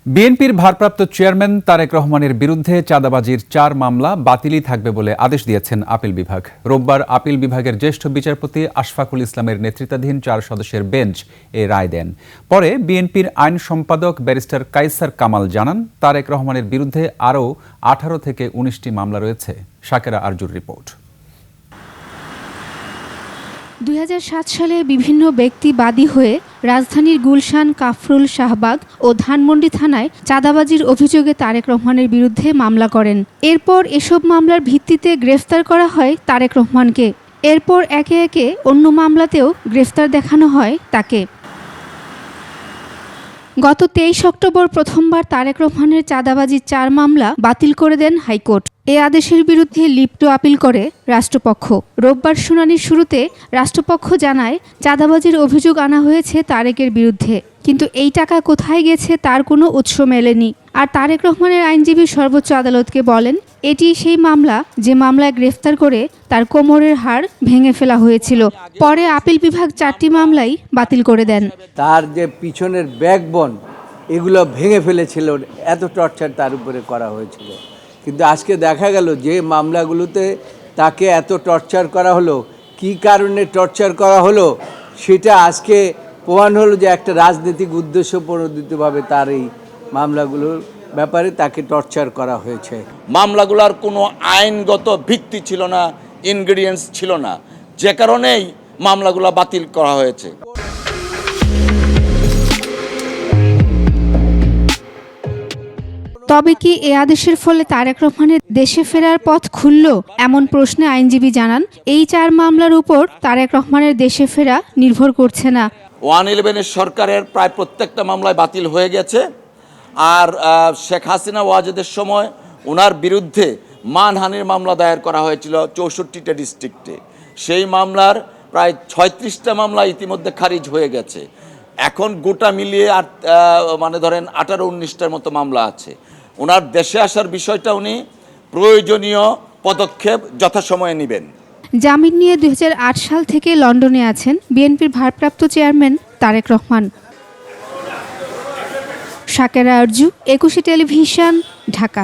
বিএনপির ভারপ্রাপ্ত চেয়ারম্যান তারেক রহমানের বিরুদ্ধে চাঁদাবাজির 4 মামলা বাতিলই থাকবে বলে আদেশ দিয়েছেন আপিল বিভাগ। রোববার আপিল বিভাগের জ্যেষ্ঠ বিচারপতি আশফাকুল ইসলামের নেতৃত্বাধীন 4 সদস্যের বেঞ্চ এ রায় দেন। পরে বিএনপির আইন সম্পাদক ব্যারিস্টার কায়সার কামাল জানান, তারেক রহমানের বিরুদ্ধে আরও 18 থেকে 19টি মামলা রয়েছে। শাকেরা আরজুর রিপোর্ট। 2007 সালে বিভিন্ন ব্যক্তি বাদী হয়ে রাজধানীর গুলশান, কাফরুল, শাহবাগ ও ধানমন্ডি থানায় চাঁদাবাজির অভিযোগে তারেক রহমানের বিরুদ্ধে মামলা করেন। এরপর এসব মামলার ভিত্তিতে গ্রেফতার করা হয় তারেক রহমানকে। এরপর একে একে অন্য মামলাতেও গ্রেফতার দেখানো হয় তাকে। গত 23 অক্টোবর প্রথমবার তারেক রহমানের চাঁদাবাজির 4 মামলা বাতিল করে দেন হাইকোর্ট। এ আদেশের বিরুদ্ধে লিপ্ট আপিল করে রাষ্ট্রপক্ষ। রোববার শুনানির শুরুতে রাষ্ট্রপক্ষ জানায়, চাঁদাবাজির অভিযোগ আনা হয়েছে তারেকের বিরুদ্ধে, কিন্তু এই টাকা কোথায় গেছে তার কোনো উৎস মেলেনি। আর তারেক রহমানের আইনজীবী সর্বোচ্চ আদালতকে বলেন, এটি সেই মামলা যে মামলায় গ্রেফতার করে তার কোমরের হাড় ভেঙে ফেলা হয়েছিল। পরে আপিল বিভাগ 4টি মামলাই বাতিল করে দেন। তার যে পিছনের ব্যাকবোন এগুলো ভেঙে ফেলেছিল, এত টর্চার তার উপরে করা হয়েছিল। কিন্তু আজকে দেখা গেল যে মামলাগুলোতে তাকে এত টর্চার করা হলো, কি কারণে টর্চার করা হলো সেটা আজকে প্রমাণ হলো যে একটা রাজনৈতিক উদ্দেশ্য প্রণোদিতভাবে তার এই মামলাগুলোর ব্যাপারে তাকে টর্চার করা হয়েছে। মামলাগুলোর কোনো আইনগত ভিত্তি ছিল না, ইনগ্রেডিয়েন্টস ছিল না, যে কারণেই মামলাগুলো বাতিল করা হয়েছে। তবে কি এ আদেশের ফলে তারেক রহমানের দেশে ফেরার পথ খুলল? এমন প্রশ্নে আইনজীবী জানান, এই 4 মামলার উপর তারেক রহমানের দেশে ফেরা নির্ভর করছে না। 111 সরকারের প্রায় প্রত্যেকটা মামলায় বাতিল হয়ে গেছে। আর শেখ হাসিনা ওয়াজেদের সময় ওনার বিরুদ্ধে মানহানির মামলা দায়ের করা হয়েছিল 64টা ডিস্ট্রিক্টে। সেই মামলার প্রায় 36টা মামলা ইতিমধ্যে খারিজ হয়ে গেছে। এখন গোটা মিলিয়ে আর মানে ধরেন 18-19টার মতো মামলা আছে। ওনার দেশে আসার বিষয়টা উনি প্রয়োজনীয় পদক্ষেপ যথাসময়ে নেবেন। জামিন নিয়ে 2008 সাল থেকে লন্ডনে আছেন বিএনপির ভারপ্রাপ্ত চেয়ারম্যান তারেক রহমান। শাকেরা আরজু, 21 টেলিভিশন, ঢাকা।